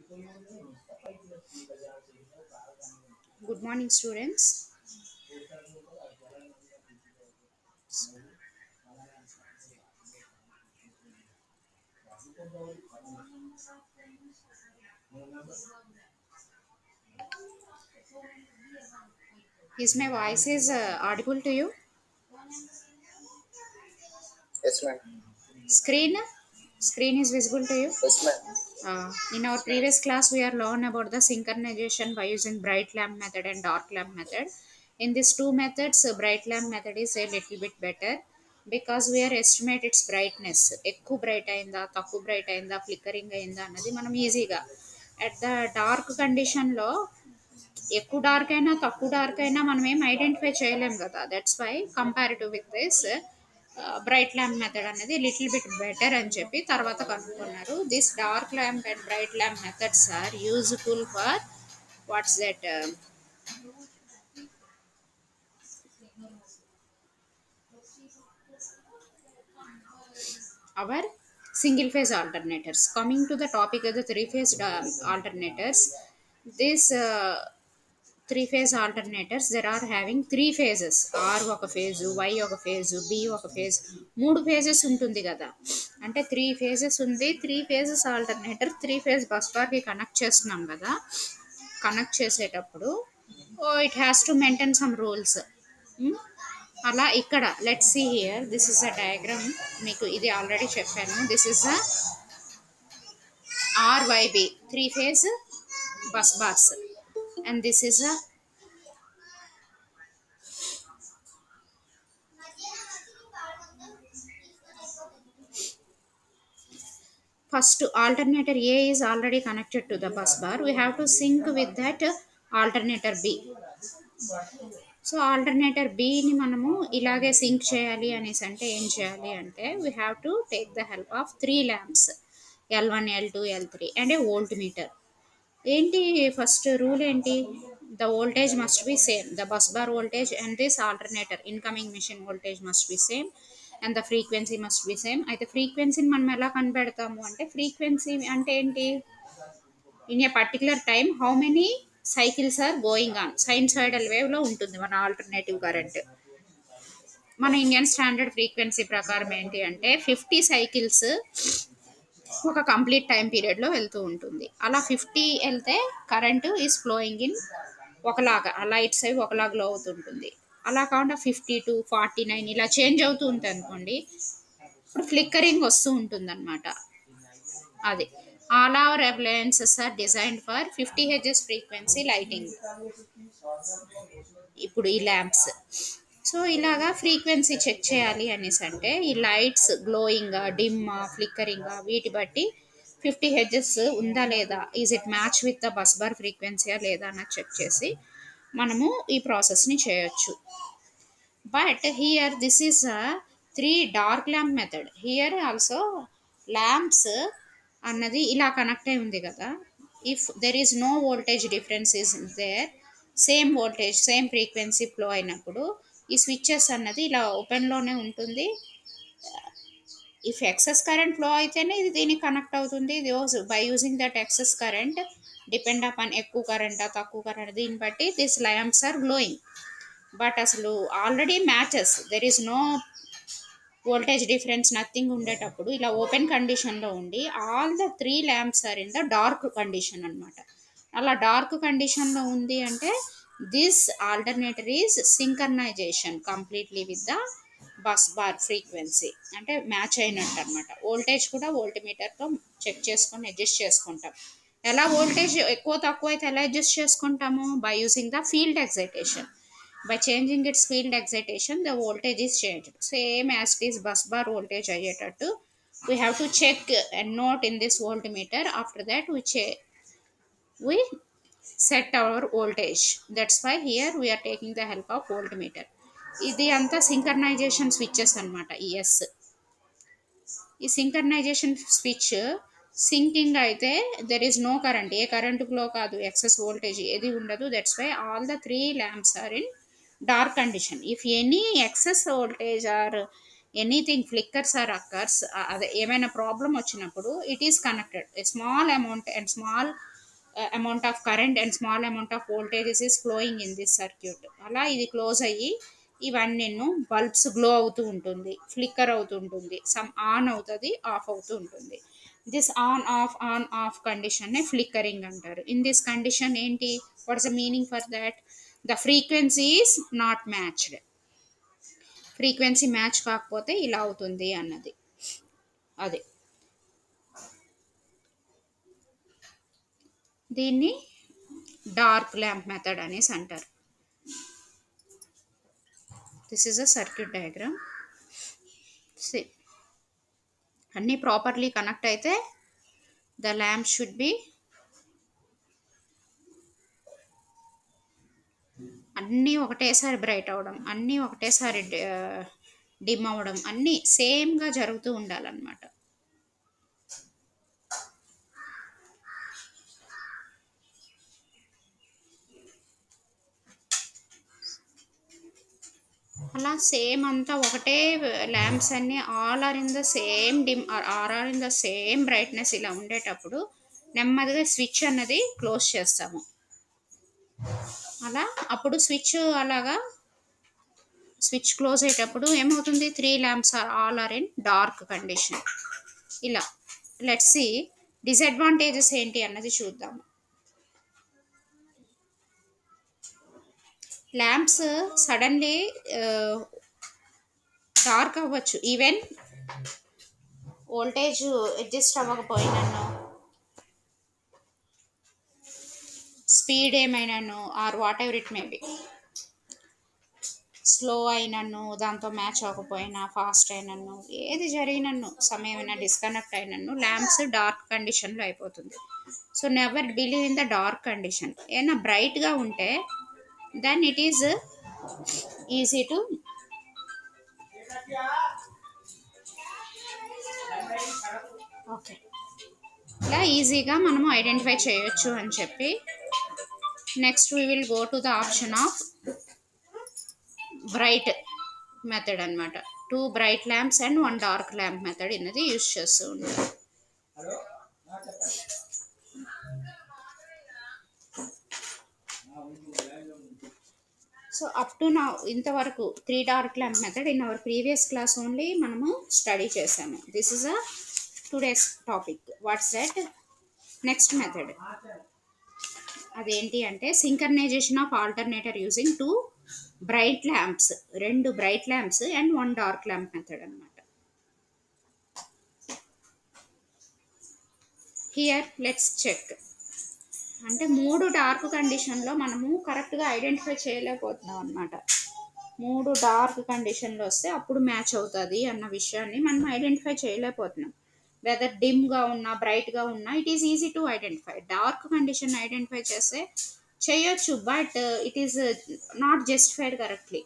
Good morning, students. Is my voice is audible to you? Yes, ma'am. Screen? Screen is visible to you? Yes, ma'am. In our previous class, we are learned about the synchronization by using bright lamp method and dark lamp method. In these two methods, bright lamp method is a little bit better because we are estimate its brightness. ఎక్కువ bright అయిందా తక్కువ bright అయిందా flickering అయిందా అన్నది మనం ఈజీగా at the dark కండిషన్లో ఎక్కువ డార్క్ అయినా తక్కువ డార్క్ అయినా మనం ఏం ఐడెంటిఫై చేయలేం కదా. That's why comparative with this bright lamp method అనేది లిటిల్ బిట్ బెటర్ అని చెప్పి తర్వాత కనుక్కున్నారు. This dark lamp and bright lamp methods are useful for what's that our single phase alternators. Coming to the topic of the three phase alternators, this three phase alternators there are having three phases. R ఒక phase, Y ఒక phase, B ఒక phase, మూడు phases ఉంటుంది కదా. అంటే three phases ఉంది. Three phases alternator three phase bus బార్కి connect చేస్తున్నాం కదా. కనెక్ట్ చేసేటప్పుడు it has to maintain some rules. అలా ఇక్కడ let see here, this is a diagram. మీకు ఇది ఆల్రెడీ చెప్పాను. This is a RYB three phase bus bars and this is a first alternator A is already connected to the bus bar. We have to sync with that alternator B. So alternator బిని మనము ఇలాగే sync చేయాలి అనేసి అంటే ఏం చేయాలి అంటే we have to take the help of three lamps L1, L2, L3 and a volt meter. ఏంటి ఫస్ట్ రూల్ ఏంటి? The voltage must be same. The bus bar voltage and this alternator incoming machine voltage must be same and the frequency must be same. అయితే ఫ్రీక్వెన్సీని మనం ఎలా కనిపెడతాము అంటే, frequency అంటే ఏంటి? In a particular time how many cycles are going on, sinusoidal వేవ్లో ఉంటుంది మన ఆల్టర్నేటివ్ కరెంట్. మన ఇండియన్ స్టాండర్డ్ ఫ్రీక్వెన్సీ ప్రకారం ఏంటి అంటే 50 సైకిల్స్ ఒక కంప్లీట్ టైం పీరియడ్లో వెళ్తూ ఉంటుంది. అలా 50 వెళ్తే కరెంటు ఈజ్ ఫ్లోయింగ్ ఇన్ ఒకలాగా, ఆ లైట్స్ అవి ఒకలాగా గ్లో అవుతుంటుంది. అలా కాకుండా 52, 49 ఇలా చేంజ్ అవుతూ ఉంటుంది అనుకోండి, ఇప్పుడు ఫ్లిక్కరింగ్ వస్తూ ఉంటుంది అనమాట. అది all our appliances are designed for 50 hertz frequency lighting. ఇప్పుడు ఈ ల్యాంప్స్, సో ఇలాగా ఫ్రీక్వెన్సీ చెక్ చేయాలి అనేసి అంటే ఈ లైట్స్ గ్లోయింగా డిమ్మా ఫ్లిక్కరింగా వీటి బట్టి 50 హెర్ట్జ్ ఉందా లేదా, is it match with the bus bar ఫ్రీక్వెన్సీయా లేదా అన్నది చెక్ చేసి మనము ఈ ప్రాసెస్ని చేయొచ్చు. But here this is three dark lamp method. Here also lamps అన్నది ఇలా కనెక్ట్ అయి ఉంది కదా. If there is no voltage difference is there, same voltage same frequency flow అయినప్పుడు ఈ స్విచ్చెస్ అన్నది ఇలా ఓపెన్లోనే ఉంటుంది. ఇఫ్ ఎక్సెస్ కరెంట్ ఫ్లో అయితేనే ఇది దీనికి కనెక్ట్ అవుతుంది. By using that excess current depend upon ఎక్కువ కరెంటా తక్కువ కరెంట్, దీన్ని బట్టి this lamps are glowing. But అసలు already matches, there is no voltage difference nothing ఉండేటప్పుడు ఇలా ఓపెన్ కండిషన్లో ఉండి all the three lamps are in the dark condition అనమాట. అలా డార్క్ కండిషన్లో ఉంది అంటే this alternator is synchronization completely with the bus bar frequency, అంటే మ్యాచ్ అయినట్టు అనమాట. వోల్టేజ్ కూడా వోల్ట్ మీటర్తో చెక్ చేసుకొని అడ్జస్ట్ చేసుకుంటాం. ఎలా వోల్టేజ్ ఎక్కువ తక్కువ అయితే ఎలా అడ్జస్ట్ చేసుకుంటాము? By using the field excitation. By changing its field excitation, the voltage is changed. Same as it is bus bar voltage అయ్యేటట్టు we have to check and note in this voltmeter. After that we set our voltage. That's why here we are taking the help of voltmeter. ఇది అంతా synchronisation switches అనమాట. ఈ synchronization switch syncing అయితే there is no current, ఏ current flow కాదు, excess voltage ఏది ఉండదు. That's why all the three lamps are in dark condition. If any excess voltage or anything flickers or occurs, అదే ఏమైనా problem వచ్చినప్పుడు it is connected a small amount and small amount of current and small amount of voltage is flowing in this circuit. అలా ఇది close అయ్యి ఇవన్నీ bulbs glow అవుతూ ఉంటుంది, flicker అవుతూ ఉంటుంది, సమ్ ఆన్ అవుతుంది, ఆఫ్ అవుతూ ఉంటుంది. దిస్ ఆన్ ఆఫ్ కండిషన్ని ఫ్లిక్కరింగ్ అంటారు. ఇన్ దిస్ కండిషన్ ఏంటి, what's the meaning for that, the frequency is not matched. Frequency match కాకపోతే ఇలా అవుతుంది అన్నది. అదే దీన్ని డార్క్ ల్యాంప్ మెథడ్ అనేసి అంటారు. This is a circuit diagram. సి అన్నీ ప్రాపర్లీ కనెక్ట్ అయితే ద ల్యాంప్ షుడ్ బి అన్నీ ఒకటేసారి బ్రైట్ అవ్వడం, అన్నీ ఒకటేసారి డిమ్ అవ్వడం, అన్నీ సేమ్గా జరుగుతూ ఉండాలన్నమాట. అలా సేమ్ అంతా ఒకటే ల్యాంప్స్ అన్నీ all are in the same dim are in the same brightness ఇలా ఉండేటప్పుడు నెమ్మదిగా స్విచ్ అన్నది క్లోజ్ చేస్తాము. అలా అప్పుడు స్విచ్ అలాగా స్విచ్ క్లోజ్ అయ్యేటప్పుడు ఏమవుతుంది, 3 lamps all are in dark condition. ఇలా లెట్స్ సి డిసడ్వాంటేజెస్ ఏంటి అన్నది చూద్దాము. ల్యాంప్స్ సడన్లీ డార్క్ అవ్వచ్చు, ఈవెన్ వోల్టేజ్ అడ్జస్ట్ అవ్వకపోయినాను, స్పీడ్ ఏమైనాను or whatever it may be, slow అయినను, దాంతో మ్యాచ్ అవ్వకపోయినా, ఫాస్ట్ అయినను, ఏది జరిగినను, సమయమైనా డిస్కనెక్ట్ అయినను ల్యాంప్స్ డార్క్ కండిషన్లో అయిపోతుంది. So never believe in the dark condition. ఏమైనా బ్రైట్గా ఉంటే then it is easy to okay, ఇలా ఈజీగా మనము ఐడెంటిఫై చేయొచ్చు అని చెప్పి next we will go to the option of bright method అనమాట. 2 bright lamps and 1 dark lamp method ఇన్నది యూజ్ చేస్తూ ఉంటారు. సో అప్ టు నౌ ఇంతవరకు 3 dark lamp method in our previous class only మనము స్టడీ చేసాము. This is a today's topic. What's that next method, అదేంటి అంటే synchronization of alternator using 2 bright lamps, 2 bright lamps and 1 dark lamp method అనమాట. Here let's check. అంటే 3 dark కండిషన్లో మనము కరెక్ట్గా identify చేయలేకపోతున్నాం అనమాట. 3 డార్క్ కండిషన్లో వస్తే అప్పుడు మ్యాచ్ అవుతుంది అన్న విషయాన్ని మనం ఐడెంటిఫై చేయలేకపోతున్నాం. వెదర్ డిమ్గా ఉన్నా బ్రైట్గా ఉన్నా it is easy to identify. Dark condition identify చేస్తే చేయొచ్చు, but it is not justified correctly.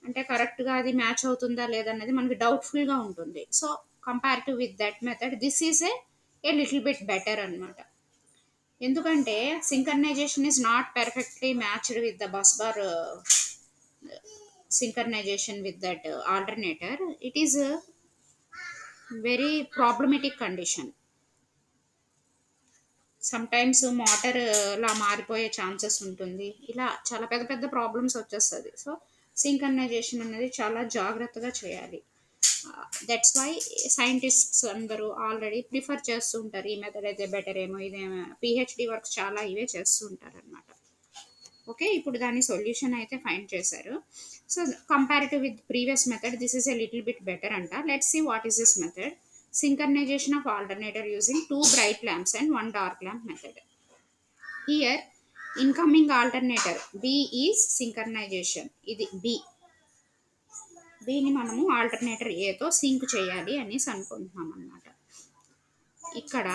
అంటే కరెక్ట్గా అది మ్యాచ్ అవుతుందా లేదన్నది మనకి డౌట్ఫుల్గా ఉంటుంది. So comparative with that method this is a little bit better అనమాట. ఎందుకంటే synchronisation is not perfectly matched with the bus bar synchronization with that alternator. It is a very problematic condition. Sometimes motor లా మారిపోయే chances ఉంటుంది. ఇలా చాలా పెద్ద పెద్ద problems వచ్చేస్తుంది. సో సింక్రనైజేషన్ అనేది చాలా జాగ్రత్తగా చేయాలి. దట్స్ వై సైంటిస్ట్స్ అందరూ ఆల్రెడీ ప్రిఫర్ చేస్తూ ఉంటారు, ఈ మెథడ్ అయితే బెటర్ ఏమో, ఇదేమో పిహెచ్డి వర్క్ చాలా ఇవే చేస్తూ ఉంటారు అనమాట. ఓకే, ఇప్పుడు దాని సొల్యూషన్ అయితే ఫైండ్ చేశారు. So comparative with previous method this is a little bit better అంట. Let's see what is this method. Synchronization of alternator using 2 bright lamps and 1 dark lamp method. Here incoming alternator B is synchronization. ఇది Bని మనము alternator Aతో sync చేయాలి అనేసి అనుకుంటున్నాం అన్నమాట. ఇక్కడ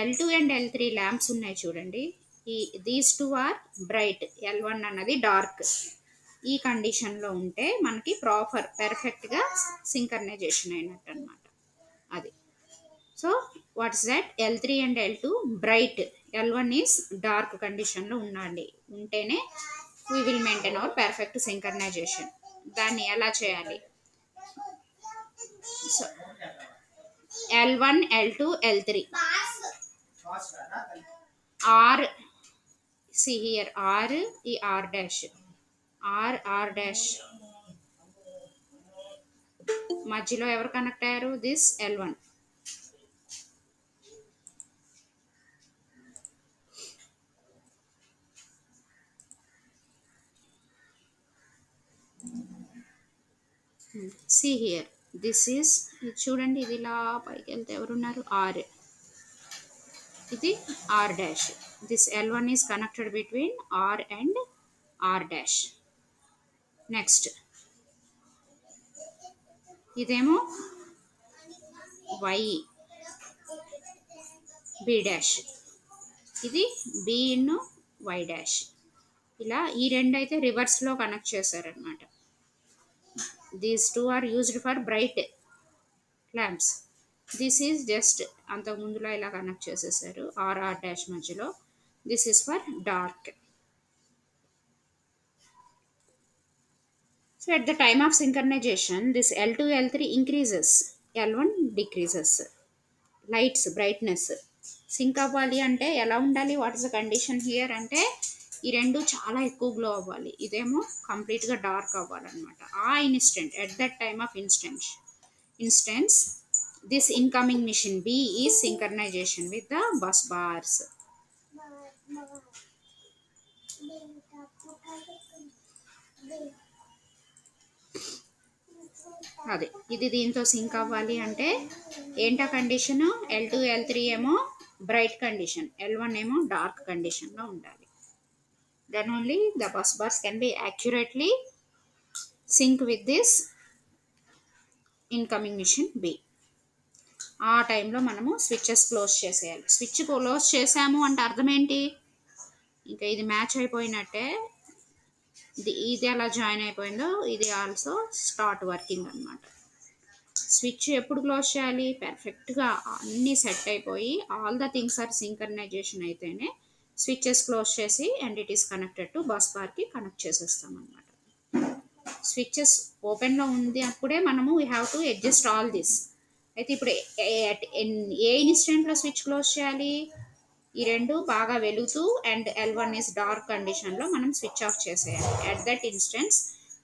L2 and L3 lamps ఉన్నాయి చూడండి. దీస్ 2 ఆర్ బ్రైట్, L1 అన్నది డార్క్. ఈ కండిషన్లో ఉంటే మనకి పర్ఫెక్ట్గా సింక్రనైజేషన్ అయినట్టు అనమాట. అది so what's that, L3 and L2 bright, L1 is dark కండిషన్లో ఉంటేనే we will maintain hour perfect synchronisation. దాన్ని ఎలా చేయాలి? So L1, L2, L3 R, see here, R, ఈ R dash, R dash మధ్యలో ఎవరు కనెక్ట్ అయ్యారు? This L1. see here, this is, ఇది చూడండి, ఇది ఇలా పైకి వెళ్తే ఎవరున్నారు? R, ఇది R dash. This L1 is connected between R and R dash. Next, ఇదేమో Y, B dash, ఇది B ఇన్ను Y dash. ఇలా ఈ రెండు అయితే రివర్స్లో కనెక్ట్ చేశారనమాట. These two are used for bright lamps. This is just అంతకుముందులో ఇలా కనెక్ట్ చేసేసారు R dash మధ్యలో. This is for dark. So at the time of synchronization, this L2, L3 increases, L1 decreases. Lights brightness sync అవ్వాలి అంటే ఎలా ఉండాలి? What is the condition here అంటే ఈ రెండు చాలా ఎక్కువ గ్లో అవ్వాలి, ఇదేమో కంప్లీట్గా డార్క్ అవ్వాలన్నమాట. ఆ instant, at that time of instance this incoming machine B is synchronization with the bus bars. అదే ఇది దీంతో సింక్ అవ్వాలి అంటే ఏంటా కండిషను? L2, L3 ఏమో బ్రైట్ కండిషన్, L1 ఏమో డార్క్ కండిషన్లో ఉండాలి. Then only the bus bars can be accurately sync with this incoming machine B. ఆ టైంలో మనము స్విచ్చెస్ క్లోజ్ చేసేయాలి. స్విచ్ క్లోజ్ చేసాము అంటే అర్థం ఏంటి? ఇంకా ఇది మ్యాచ్ అయిపోయినట్టే. ఇది ఎలా జాయిన్ అయిపోయిందో ఇది ఆల్సో స్టార్ట్ వర్కింగ్ అనమాట. స్విచ్ ఎప్పుడు క్లోజ్ చేయాలి? పర్ఫెక్ట్గా అన్నీ సెట్ అయిపోయి all the things are synchronization అయితేనే స్విచ్చెస్ క్లోజ్ చేసి and it is connected to bus బార్కి కనెక్ట్ చేసేస్తాం అనమాట. స్విచ్చెస్ ఓపెన్లో ఉంది అప్పుడే మనము we have to adjust all this. అయితే ఇప్పుడు ఏ ఇన్స్టెంట్లో స్విచ్ క్లోజ్ చేయాలి? ఈ రెండు బాగా వెలుగుతూ అండ్ L1 ఈస్ డార్క్ కండిషన్లో మనం స్విచ్ ఆఫ్ చేసేయాలి. At that instance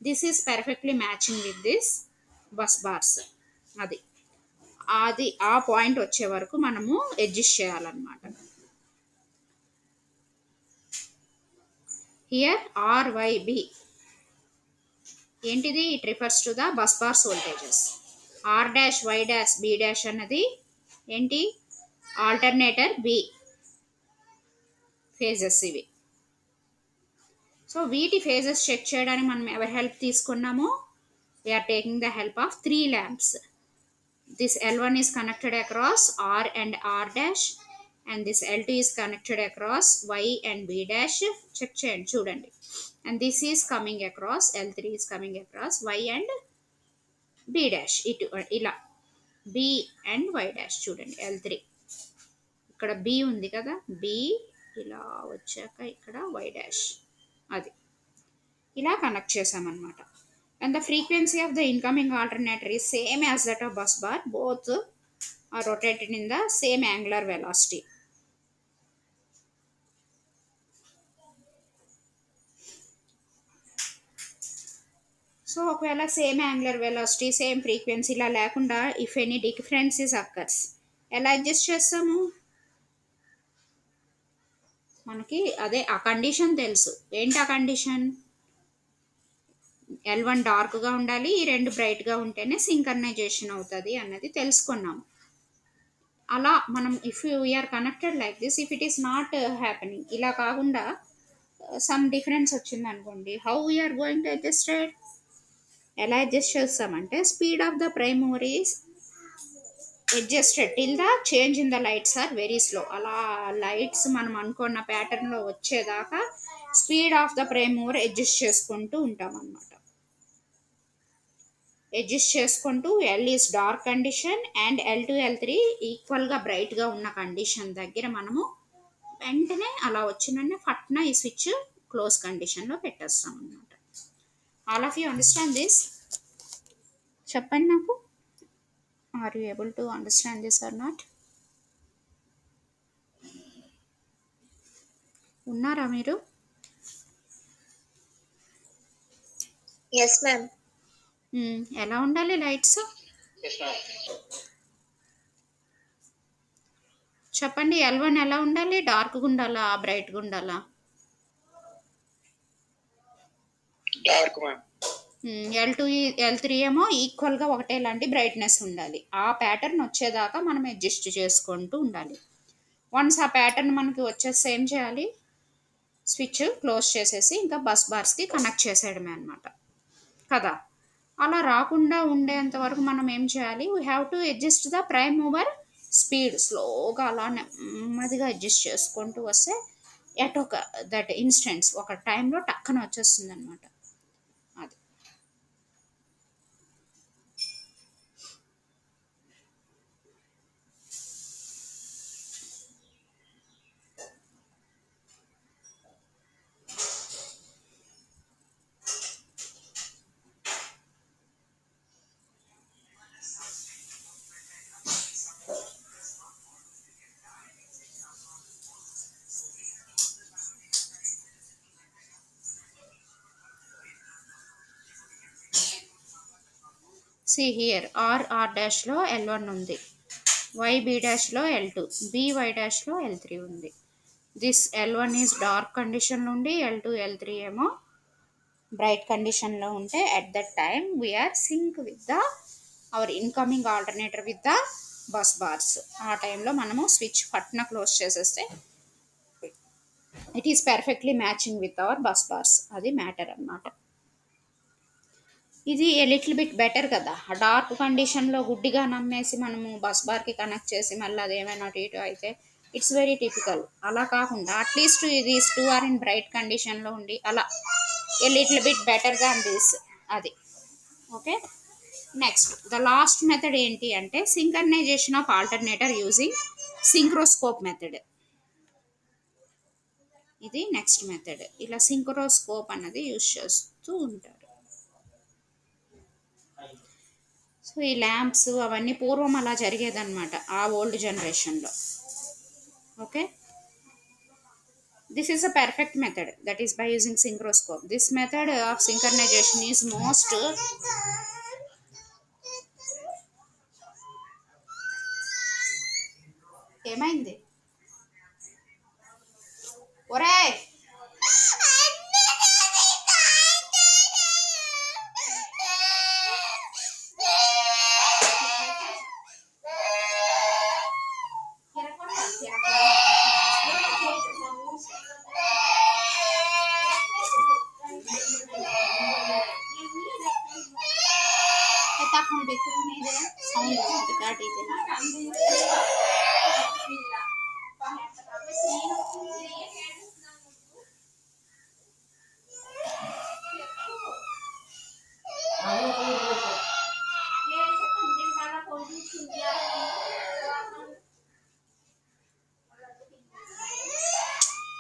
this is perfectly matching with this bus bars. అది ఆ పాయింట్ వచ్చే వరకు మనము అడ్జస్ట్ చేయాలన్నమాట. హియర్ RYB ఏంటిది? It refers to the bus bars voltages. R dash, Y dash, B dash అన్నది ఏంటి? ఆల్టర్నేటర్ B ఫేజెస్ ఇవి. సో వీటి ఫేజెస్ చెక్ చేయడానికి మనం ఎవరి హెల్ప్ తీసుకున్నాము? We are taking the help of 3 lamps. This L1 is connected across R and R dash and this L2 is connected across Y and B dash. Check చేయండి చూడండి. and this is coming across, L3 is coming across Y and B dash. ఇటు ఇలా B and Y dash చూడండి. L3 ఇక్కడ B ఉంది కదా, B ఇలా వచ్చాక ఇక్కడ Y dash, అది ఇలా కనెక్ట్ చేసామన్నమాట. and the frequency of the incoming alternator is same as that of bus bar. Both are rotated in the same angular velocity. సో ఒకవేళ same angular velocity, same frequency ఇలా లేకుండా ఇఫ్ ఎనీ డిఫరెన్సెస్ అక్కర్స్ ఎలా adjust చేస్తాము? మనకి అదే ఆ condition తెలుసు. ఏంటి ఆ కండిషన్? L1 డార్క్గా ఉండాలి, ఈ రెండు బ్రైట్గా ఉంటేనే సింక్రనైజేషన్ అవుతుంది అన్నది తెలుసుకున్నాము. అలా మనం if we are connected like this, if it is not happening, ఇలా కాకుండా సమ్ డిఫరెన్స్ వచ్చింది అనుకోండి, how we are going to adjust it? ఎలా అడ్జస్ట్ చేస్తామంటే speed of the prime mover is adjusted till the change in the lights are very slow. అలా lights మనం అనుకున్న ప్యాటర్న్లో వచ్చేదాకా speed of the prime mover adjust చేసుకుంటూ ఉంటాం అన్నమాట. అడ్జస్ట్ చేసుకుంటూ L is dark condition and L2, L3 ఈక్వల్గా బ్రైట్గా ఉన్న కండిషన్ దగ్గర మనము వెంటనే అలా వచ్చిన ఫట్న ఈ స్విచ్ క్లోజ్ కండిషన్లో పెట్టేస్తాం అన్నమాట. All of you understand this? చెప్పండి నాకు, are you able to understand this or not? ఉన్నారా మీరు? Yes ma'am. ఎలా ఉండాలి లైట్స్? చెప్పండి. L1 ఎలా ఉండాలి? డార్క్గా ఉండాలా, బ్రైట్గా ఉండాలా? Dark ma'am. L2 L3 ఏమో ఈక్వల్గా ఒకటేలాంటి బ్రైట్నెస్ ఉండాలి. ఆ ప్యాటర్న్ వచ్చేదాకా మనం అడ్జస్ట్ చేసుకుంటూ ఉండాలి. వన్స్ ఆ ప్యాటర్న్ మనకి వచ్చేస్తే ఏం చేయాలి? స్విచ్ క్లోజ్ చేసేసి ఇంకా బస్ బార్స్కి కనెక్ట్ చేసేయడమే అనమాట కదా. అలా రాకుండా ఉండేంత వరకు మనం ఏం చేయాలి? We have to adjust the prime mover speed. స్లోగా అలా నెమ్మదిగా అడ్జస్ట్ చేసుకుంటూ వస్తే ఎట్ ఒక దట్ ఇన్స్టెంట్స్ ఒక టైంలో టక్కన వచ్చేస్తుంది అనమాట. అది సి హియర్ ఆర్ డాష్లో L1 ఉంది, బి డాష్లో L2, బై డాష్లో L3 ఉంది. దిస్ L1 ఈజ్ డార్క్ కండిషన్లో ఉండి L2 L3 ఏమో బ్రైట్ కండిషన్లో ఉంటే at that time we are sync with the our incoming alternator with the bus bars. ఆ టైంలో మనము స్విచ్ పట్న క్లోజ్ చేసేస్తే it is perfectly matching with our bus bars. అది మ్యాటర్ అన్నమాట. ఇది ఏ లిటిల్ బిట్ బెటర్ కదా. డార్క్ కండిషన్లో గుడ్డిగా నమ్మేసి మనము బస్ బార్కి కనెక్ట్ చేసి మళ్ళీ అది ఏమైనా అటు ఇటు అయితే ఇట్స్ వెరీ టిపికల్. అలా కాకుండా అట్లీస్ట్ ఇది 2 ఆర్ ఇన్ బ్రైట్ కండిషన్లో ఉండి అలా a little bit better than this. అది okay. Next the last method ఏంటి అంటే synchronization of alternator using synchroscope method. ఇది నెక్స్ట్ మెథడ్. ఇలా సింక్రోస్కోప్ అన్నది యూజ్ చేస్తూ ఉంటారు. సో ఈ ల్యాంప్స్ అవన్నీ పూర్వం అలా జరిగేదన్నమాట ఆ ఓల్డ్ జనరేషన్లో. Okay. This is a perfect method that is by using synchroscope. This method of synchronization is most ఏమైంది ఒరే तখন देखो नहीं दे साउंड काट ही देना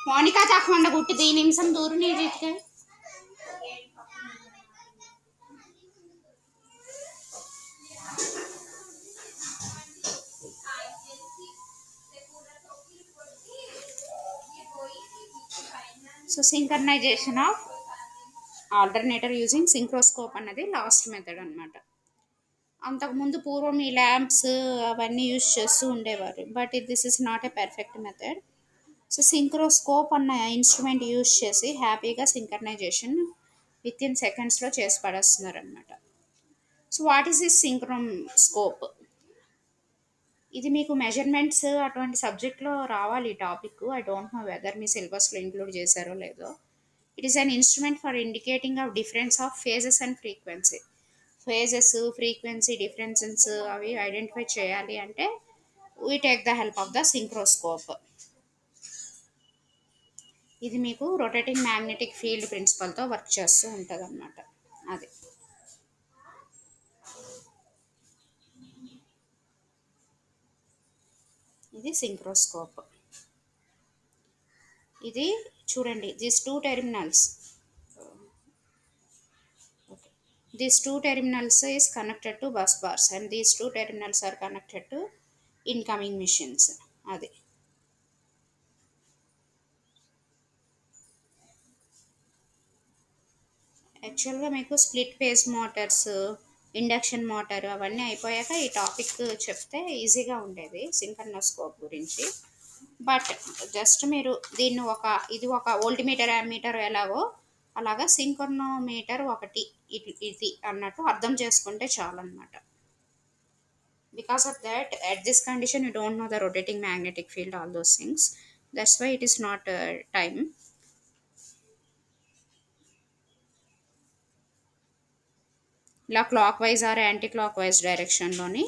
మౌనిక చాకుండా గుట్టి ఈ నిమిషం దూరం నీ జీతే so synchronization of alternator using synchroscope అన్నది లాస్ట్ మెథడ్ అనమాట. అంతకుముందు పూర్వం ఈ ల్యాంప్స్ అవన్నీ యూజ్ చేస్తూ ఉండేవారు. But this is not a perfect method. So synchroscope అన్న ఇన్స్ట్రుమెంట్ యూజ్ చేసి హ్యాపీగా సింక్రనైజేషన్ విత్ ఇన్ సెకండ్స్లో చేసి పడేస్తున్నారు అనమాట. So what is this synchroscope? ఇది మీకు మెజర్మెంట్స్ అటువంటి సబ్జెక్ట్లో రావాలి ఈ topic. I don't know whether మీ సిలబస్లో ఇంక్లూడ్ చేశారో లేదో. It is an instrument for indicating of difference of phases and frequency. Phases frequency differences అవి ఐడెంటిఫై చేయాలి అంటే we take the help of the synchroscope. ఇది మీకు రొటేటింగ్ మ్యాగ్నెటిక్ ఫీల్డ్ ప్రిన్సిపల్తో వర్క్ చేస్తూ ఉంటుంది అన్నమాట. అది ఇది సింక్రోస్కోప్. ఇది చూడండి this two terminals these two terminals is connected to bus bars and these two terminals are connected to incoming machines. అది యాక్చువల్గా మీకు split face Motors, induction motor అవన్నీ అయిపోయాక ఈ టాపిక్ చెప్తే ఈజీగా ఉండేది సింక్రనోస్కోప్ గురించి. బట్ జస్ట్ మీరు దీన్ని ఇది ఒక వోల్టీమీటర్ యామ్మీటర్ ఎలాగో అలాగా సింక్రోనోమీటర్ ఒకటి ఇది అన్నట్టు అర్థం చేసుకుంటే చాలన్నమాట. Because of that, at this condition you don't know the rotating magnetic field, all those things. That's why it is not time. ఇలా clockwise or anticlockwise డైరెక్షన్లోని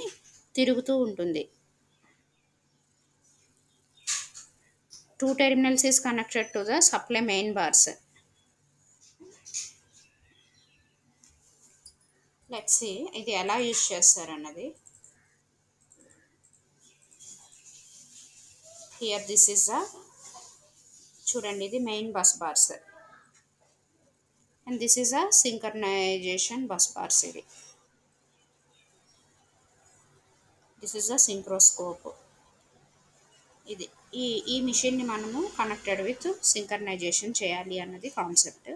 తిరుగుతూ ఉంటుంది. 2 terminals is connected to the supply main bars. Let's see ఇది ఎలా use చేస్తారన్నది. Here this is the, చూడండి ఇది main bus bars and this is a synchronization bus bars. This is a synchroscope. ఇది ఈ మిషన్ని మనము కనెక్టెడ్ విత్ సింక్రనైజేషన్ చేయాలి అన్నది కాన్సెప్ట్.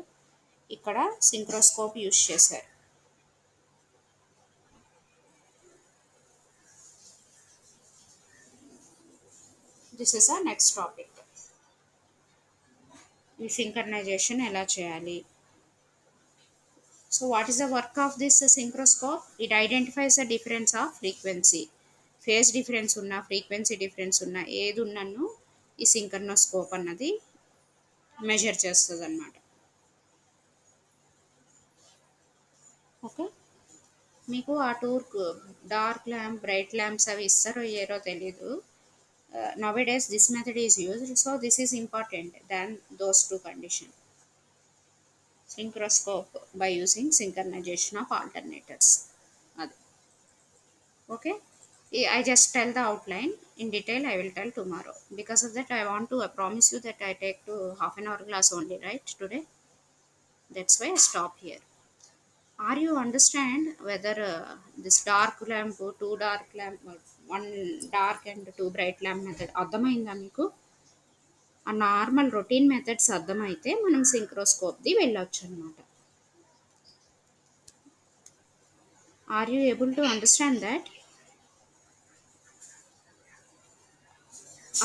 ఇక్కడ సింక్రోస్కోప్ యూజ్ చేశారు. This is a next topic. ఈ సింక్రనైజేషన్ ఎలా చేయాలి. So what is the work of this synchroscope? It identifies the difference of frequency. Phase difference ఉన్నా, ఫ్రీక్వెన్సీ డిఫరెన్స్ ఉన్నా, ఏది ఉన్నాను ఈ సింక్రనోస్కోప్ అన్నది మెజర్ చేస్తుంది అన్నమాట. ఓకే, మీకు ఆ టూర్కు డార్క్ ల్యాంప్, బ్రైట్ ల్యాంప్స్ అవి ఇస్తారో ఏరో తెలీదు. Nowadays this method is used, so this is important than those two conditions. Synchronoscope by using synchronization of alternators. Okay, I just tell the outline. In detail I will tell tomorrow. Because of that I want to promise you that I take to half an hour class only, right, today. That's why I stop here. Are you understand whether this dark lamp, 2 dark lamp, 1 dark and 2 bright lamp method అర్థమైందా మీకు? ఆ normal routine methods అర్థమైతే మనం సింక్రోస్కోప్ది వెళ్ళొచ్చు అనమాట. Are you able to understand that?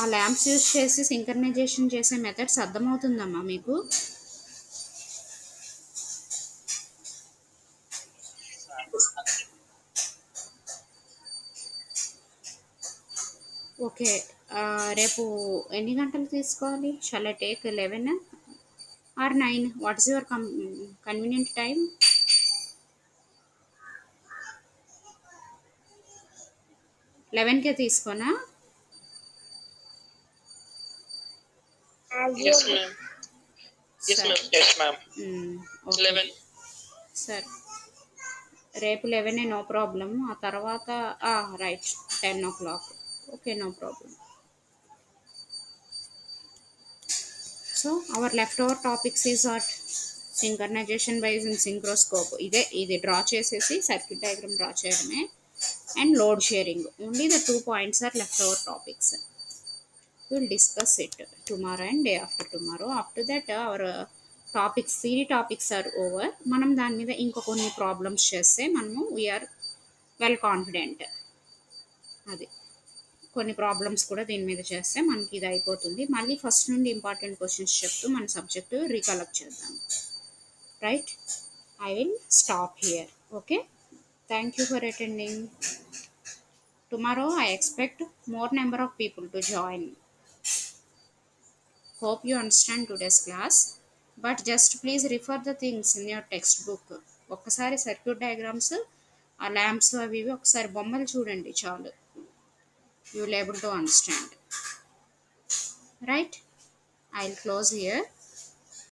ఆ lamps use చేసి సింక్రనైజేషన్ చేసే మెథడ్స్ అర్థమవుతుందమ్మా మీకు? ఓకే, రేపు ఎన్ని గంటలు తీసుకోవాలి? Shall I take 11 or 9? What is your convenient time? 11కే తీసుకోనా? Yes, ma'am. Yes, ma'am. Yes, ma'am. 11. సరే, రేపు 11 నో ప్రాబ్లం. ఆ తర్వాత right 10 o'clock. Okay, no problem. So our left over topics is what? Synchronization by using synchroscope. ఇది draw చేసేసి circuit diagram draw చేయడమే, and load sharing. Only the 2 points are left over topics. We will discuss it tomorrow and day after tomorrow. After that our topics, theory topics are over. మనం దాని మీద ఇంకో కొన్ని problems చేస్తే మనము we are well confident. అది కొన్ని problems కూడా దీని మీద చేస్తే మనకి ఇది అయిపోతుంది. మళ్ళీ ఫస్ట్ నుండి ఇంపార్టెంట్ క్వశ్చన్స్ చెప్తూ మన సబ్జెక్టు రీకలెక్ట్ చేద్దాం. Right, I will stop here. Okay, thank you for attending. Tomorrow I expect more number of people to join. Hope you understand today's class. But just please refer the things in your textbook. ఒక్కసారి circuit diagrams, ఆ lamps అవి ఇవి ఒకసారి బొమ్మలు చూడండి చాలు. You will able to understand. Right, I will close here.